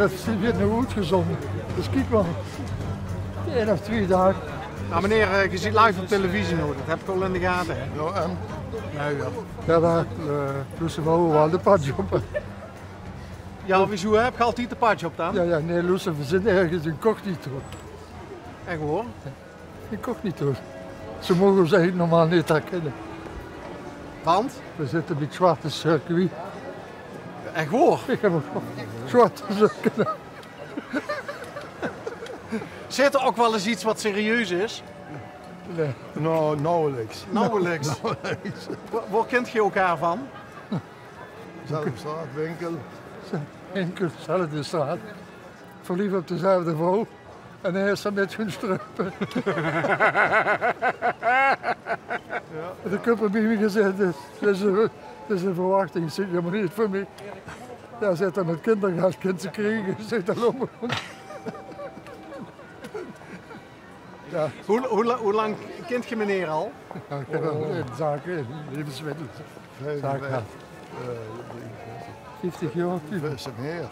dat is weer naar goed gezonden. Dus kijk maar. 1 of 2 dagen. Nou meneer, je ziet live op televisie nog, dat heb ik al in de gaten. Hè? Ja, en? Nou ja. Ja, daar Loes we wel de padje op. Ja, wieso heb je altijd de padje op dan? Ja, nee, Loes, we zijn ergens incognito. Echt hoor? Incognito. Ze mogen ons eigenlijk normaal niet herkennen. Want? We zitten bij het zwarte circuit. Echt hoor? Ik heb een zwarte circuit. Zit er ook wel eens iets wat serieus is? Nee. Nou, nauwelijks. Nauwelijks. Waar kent je elkaar van? Zelfde straat, winkel. Enkel, dezelfde straat. Verliefd op dezelfde vrouw. En hij is er met hun struipen. Ja. De kuppen bij me gezegd, dat is een verwachting. Ik zeg, ja, maar niet voor mij. Ja, zit er met kindergas, kind te krijgen. Zegt dat lopen. Ja. Hoe lang kent je meneer al? Ja, ik heb een zaak, levensmiddelen. Zaak gehad. 50 jaar. Is hem meer?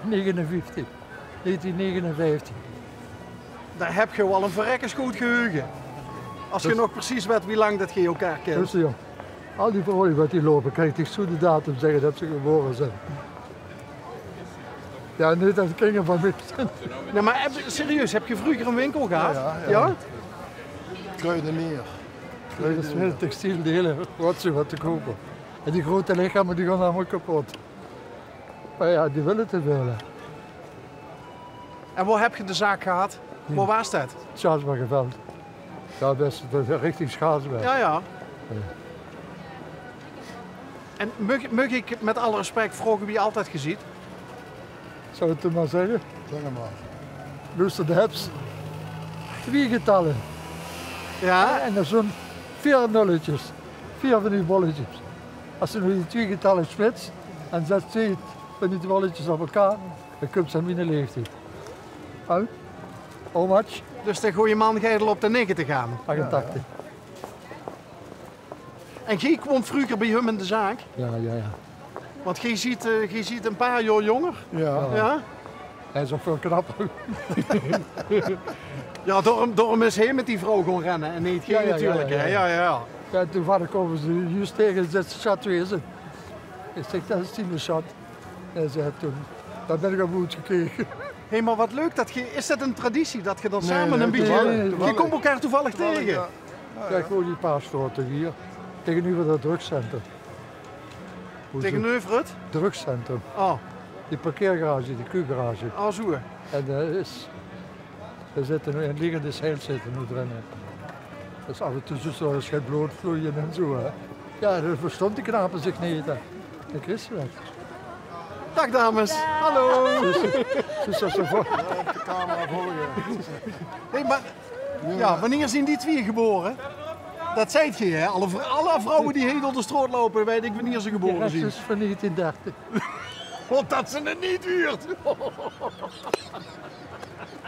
59. 1959. Daar heb je wel een verrekkersgoed geheugen. Als je nog precies weet wie lang dat je elkaar kent. Dus ja, al die vrouwen wat die lopen, krijg ik zo de datum zeggen dat ze geboren zijn. Ja, niet dat kringen van mij. Nee, maar serieus, heb je vroeger een winkel gehad? Ja? Kruidenier. Dat is heel textieldelen, wat ze wat te kopen. En die grote lichamen die gaan allemaal kapot. Maar ja, die willen te veel. En waar heb je de zaak gehad? Waar was dat? Schaatsbergenveld. Ja, best richting Schaatsberg. Ja, ja. En mag ik met alle respect vragen wie je altijd geziet? Zou ik het maar zeggen? Zeg maar. Luister de Heps. 2 getallen. Ja? En dan zo'n 4 nulletjes. 4 van die bolletjes. Als je nu die 2 getallen splitst en zet 2 van die bolletjes op elkaar, dan komt ze aan mijn leeftijd. How much? Dus de goede man gaat op de 90 gaan. 88. Ja. En jij kwam vroeger bij hem in de zaak? Ja. Want jij ziet een paar jaar jonger. Ja. Hij is ook veel knapper. Ja, daarom is hij met die vrouw gaan rennen en niet jij natuurlijk. Ja. Ja, toevallig komen ze juist tegen de chat wezen. Ik zeg, dat is die chat. En hij zei toen, dat ben ik op moed gekregen. Hé, maar wat leuk, is dat een traditie dat je dan samen een beetje... Nee. Je komt elkaar toevallig tegen. Ja. Kijk, gewoon die paar straten hier. Tegenover dat drugscentrum. Tegenover het? Drugscentrum. Oh. Die parkeergarage, die Q-garage. Oh, zo. En er zitten nu een liggende zeil zitten nu erin. Dus af en toe zo eens gaat bloed vloeien en zo. Hè. Ja, dat verstond die knapen zich niet. Dat is wel. Dag dames. Hallo. Dus dat ze voor. De camera volgen. Hey, maar ja, wanneer zijn die 2 geboren? Dat zei je, hè? Alle vrouwen die heen door de straat lopen, weet ik wanneer ze geboren zijn. Dat is van 1930. Want dat ze het niet huurt.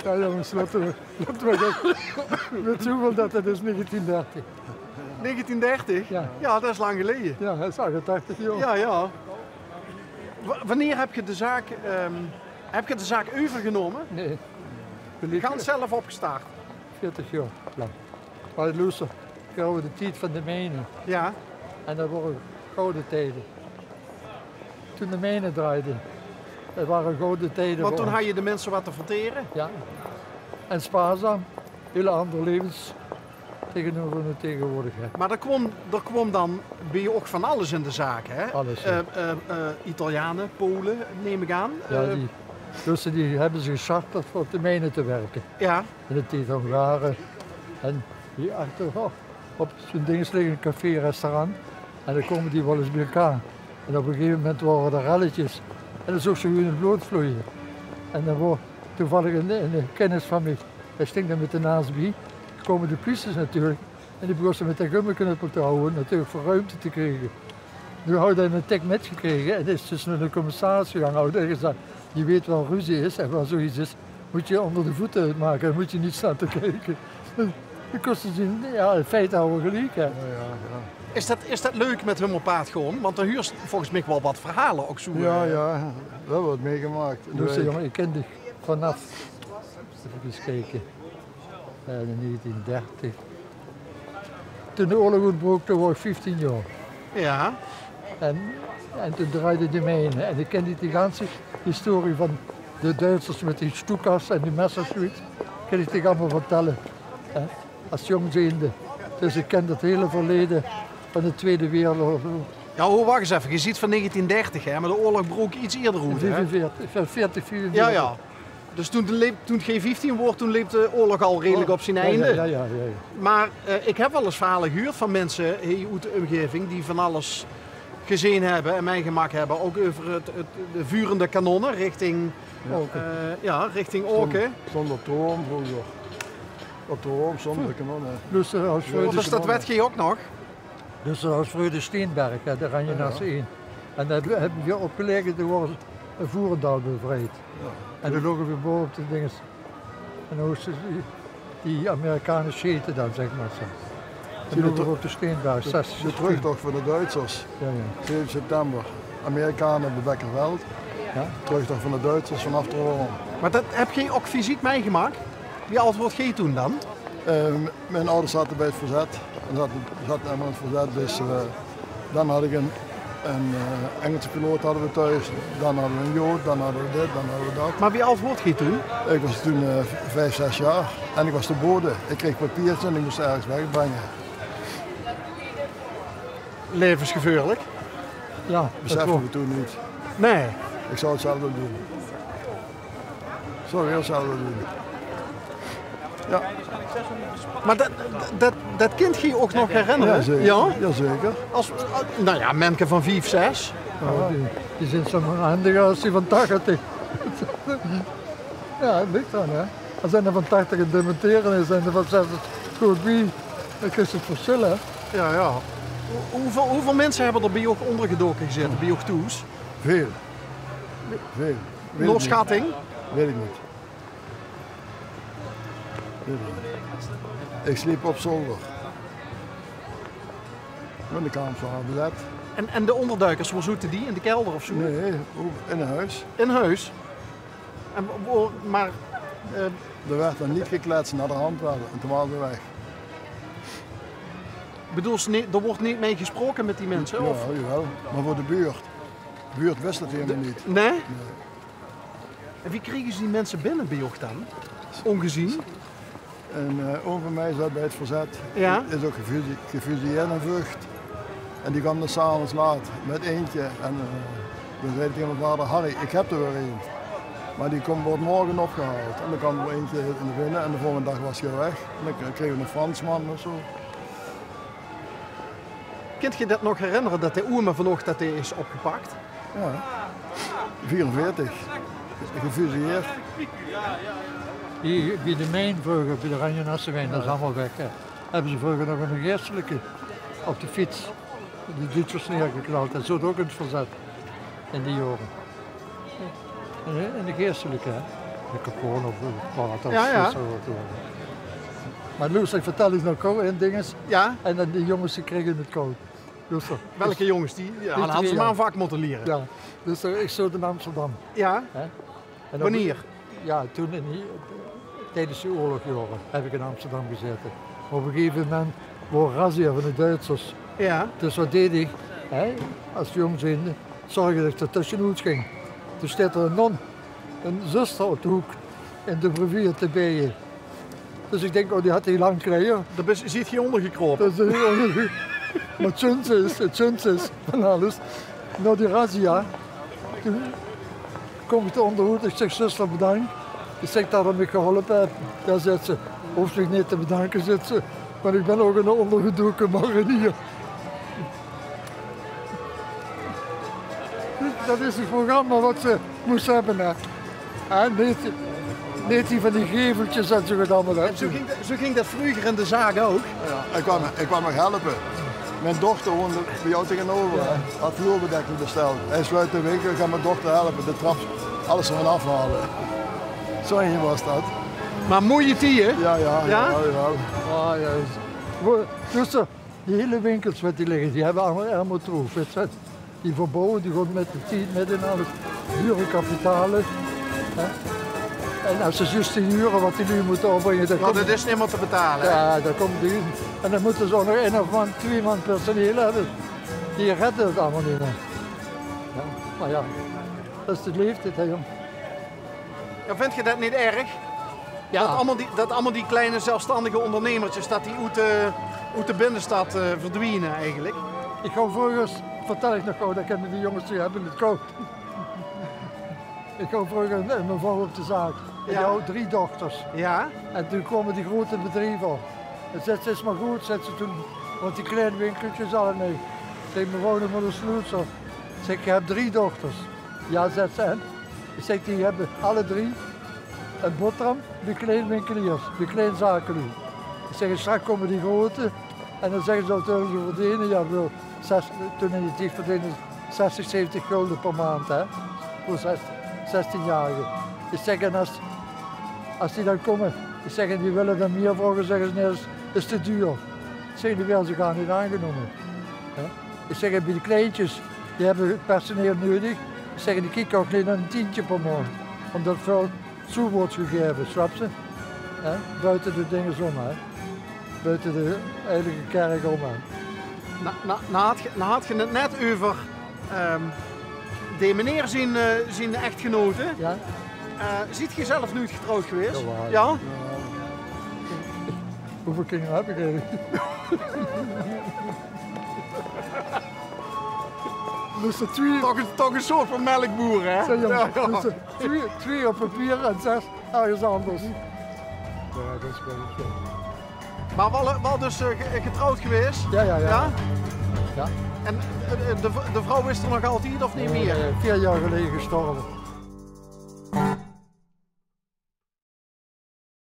Ja jongens, laten we weet hoeveel dat het is, 1930. 1930? Ja. Ja, dat is lang geleden. Ja, dat is 88 jaar. Ja. Wanneer heb je de zaak overgenomen? Nee. Je gaat zelf opgestart. 40 jaar lang. Maar luister, de tijd van de mijnen. Ja. En dat waren gouden tijden. Toen de mijnen draaiden, dat waren gouden tijden. Want toen had je de mensen wat te verteren. Ja. En spaarzaam. Hele andere levens tegenover de tegenwoordigheid. Maar er kwam dan bij je ook van alles in de zaak, hè? Alles. Ja. Italianen, Polen, neem ik aan. Ja, die hebben ze gescharterd voor op de mijnen te werken. Ja. In de tijd Hongaren. En hier achter op zo'n ding liggen een café, restaurant. En dan komen die wel eens bij elkaar. En op een gegeven moment waren er relletjes. En dan zag ze hun het bloed vloeien. En dan wordt toevallig een kennis van mij, hij stinkt er met de naast bij. Dan komen de politie natuurlijk. En die begonnen met de gummiknuppel te houden, natuurlijk voor ruimte te krijgen. Nu had hij een tik met gekregen en is dus naar de commissaris gegaan houden en gezegd, je weet waar ruzie is en waar zoiets is, moet je onder de voeten uitmaken, dan moet je niet staan te kijken. De kosten zien, ja, in feite houden we gelijk. Hè. Ja, ja, Is dat leuk met hem op paard gewoon? Want dan huur je volgens mij wel wat verhalen ook zo. ja. Ja, we hebben wat meegemaakt. in de Dus week. jongen, ik ken dich vanaf, even eens kijken, in 1930. Toen de oorlog uitbrak, toen was ik 15 jaar. Ja. En toen draaide hij mee in. En ik ken die ganse historie van de Duitsers met die stoekas en die messerschwit. Kan ik je allemaal vertellen. Hè? Als jong zijnde. Dus ik ken het hele verleden van de Tweede Wereldoorlog. Ja, wacht eens even. Je ziet van 1930, hè, maar de oorlog brak iets eerder uit. Hè? 44. Ja, ja. Dus toen geen 15 wordt, toen leefde de oorlog al redelijk op zijn einde. Ja. Maar ik heb wel eens verhalen gehoord van mensen hier uit de omgeving die van alles gezien hebben en meegemaakt hebben. Ook over de vurende kanonnen richting richting Orken. Stond op de Hoorn vroeger. Op de Hoorn zonder kanonnen. Dus Dus dat weet je ook nog. Dus dat was Freude Steenberg, hè, de Ranjenasse 1. En daar hebben we opgelegen, toen was een Voerendaal bevrijd. En dan lopen we boven op de dingen. En dan moesten die Amerikanen scheten dan, zeg maar zo. En dan lopen we op de Steenberg, 60. De terugtocht van de Duitsers, Ja. 7 september. Amerikanen op Bekkerveld. Ja. Terugtocht van de Duitsers vanaf de Hoorn. Maar dat heb je ook fysiek meegemaakt? Wie oud wordt je toen dan? Mijn ouders zaten bij het verzet. Zaten helemaal in het verzet. Dus dan had ik een Engelse piloot hadden we thuis. Dan hadden we een Jood, dan hadden we dit, dan hadden we dat. Maar wie oud wordt je toen? Ik was toen 5, 6 jaar en ik was de bode. Ik kreeg papiertjes en ik moest ergens wegbrengen. Levensgevaarlijk? Ja, dat Beseffen was- we toen niet. Nee. Ik zou het zelf wel doen. Ik zou het heel zelf wel doen. Ja, Maar dat kind je ook nog herinneren? jazeker. Ja? Jazeker. Als, nou ja, mensen van 5, 6. Ja, die zijn zo handiger als die van 80. Ja, dat ligt dan, hè. Als zijn er van 80 het dementeren en zijn er van 60 goed wie, dan kun je het verschillen. Hè. Ja, ja. Hoeveel mensen hebben er bij jou ook ondergedoken gezeten, bij jou toes? Veel. Veel. Weet ik Nog niet. schatting? Weet ik niet. Weet ik niet. Ik sliep op zolder. In de kamer van haar bed. En de onderduikers, waar zoeten die? In de kelder of zo? Nee, in een huis. In huis? En, maar Er werd dan niet gekletst naar de hand wel en toen waren we weg. bedoel je, er wordt niet mee gesproken met die mensen? Ja, Of? jawel. Maar voor de buurt. De buurt wist het helemaal niet. Nee? En wie kregen ze die mensen binnen bij jou dan? Ongezien? Een oom van mij zat bij het verzet. Ja? Is ook gefusilleerd in Vught. En die kwam dan s'avonds laat met eentje. En dan zei hij tegen mijn vader, Harry, ik heb er weer een. Maar die wordt morgen opgehaald. En dan kwam er eentje in de binnen en de volgende dag was hij weg. En dan kregen we een Fransman of zo. Kunt je dat nog herinneren dat de oema vanochtend dat hij is opgepakt? Ja. 44. Gefusilleerd. Die, bij de mijn vroeger, bij de Ranjenassewijn, dat is allemaal weg. Hè. Hebben ze vroeger nog een geestelijke op de fiets. Die Duitsers neergeknald. Dat zat ook in het verzet in die jaren. En de geestelijke, hè. De Capone of wat Ja, ja. Maar Loes, ik vertel eens nog gauw in dinges. Ja? En dan die jongens die kregen het koud. Dus, Welke jongens die? Ja, dan die hadden ze twee, maar ja. een vak moeten leren. ja, dus ik zat in Amsterdam. Ja? Hè. En op- Wanneer? Ja, toen tijdens de oorlogjaren heb ik in Amsterdam gezeten. Op een gegeven moment was razzia van de Duitsers. Ja. Dus wat deed ik? Hè? Als jong zijnde, zorgde dat ik er tussenuit ging. Toen staat er een non, een zuster op de hoek in de rivier te bijen. Dus ik denk, oh die had heel lang krijgen. Daar zit je ondergekropen. Dat is heel maar het schönste is van alles. Na die razzia, toen kom ik te onderhoed. Ik zeg, zuster bedankt. Ik zeg dat ik me geholpen heb. Daar zegt ze, hoeft zich niet te bedanken, zegt ze. Maar ik ben ook een ondergedoken marinier. Dat is het programma wat ze moest hebben. Hè. En niet die van die geveltjes en zo allemaal. Hè. Zo ging dat vroeger in de zaak ook. Ja, ik kwam nog helpen. Mijn dochter woonde bij jou tegenover. Hè. Had vloerbedekking besteld. Hij sluit de winkel, ik ga mijn dochter helpen. De trap, alles ervan afhalen. Zo een was dat. Maar mooie tien, Ja? Ja? Jawel. Ah, ja. Dus die hele winkels wat die liggen, die hebben allemaal troef. Weet je. Die verbouwen, die gaan met de tijd met in alles dure kapitalen. Hè. En als ze juist die huren wat die nu moeten opbrengen, dan Want komt, het is niet meer te betalen. ja, dan komt die. En dan moeten ze ook nog 1 of 2 man personeel hebben. Die redden het allemaal niet meer. Ja, maar ja, dat is de leeftijd, hè, jong. Ja, vind je dat niet erg? Ja. Dat allemaal die kleine zelfstandige ondernemertjes, dat die uit de binnenstad verdwijnen eigenlijk. Ik ga vroeger, vertel ik nog gauw, dat kennen die jongens die hebben het koud. Ik ga vroeger met mijn vrouw op de zaak. En die had 3 dochters. Ja? En toen komen die grote bedrijven op. En zegt ze, is maar goed, zegt ze toen, want die kleine winkeltjes hadden nee. Zeg, mijn vrouw nog maar een sloetser. Zeg, je hebt 3 dochters. Ja, zegt ze, en? Ik zeg, die hebben alle 3 een boterham, de kleine winkeliers, de kleine zakenlui. Ik zeg, straks komen die grote en dan zeggen ze dat ze verdienen, ja, toen in die tijd verdienen 60, 70 gulden per maand, hè, voor 16-jarigen. Ik zeg, en als die dan komen, ik zeg, en die willen dan meer vragen, zeggen ze, nee, dat is te duur. Ik zeg, die werden ze gar niet aangenomen. Hè. Ik zeg, bij de kleintjes, die hebben personeel nodig. Ik zeg, die kijken ook alleen een tientje per maand, omdat veel zo wordt gegeven, snap je? Hè? Buiten de dingen om, hè? Buiten de heilige kerk om. Nou had je het net over de meneer zijn echtgenoten. Ja? Ziet je zelf nooit getrouwd geweest? Jawel. Ja? Hoeveel kinderen heb ik eigenlijk? Dus er 2, Toch een soort van melkboer, hè? zeg, jongen, Ja. dus er 2 op papier en 6 ergens anders. Ja, dat is wel. Maar wel dus getrouwd geweest? Ja, ja, ja. Ja? Ja. En de vrouw is er nog altijd of niet meer? 4 jaar geleden gestorven.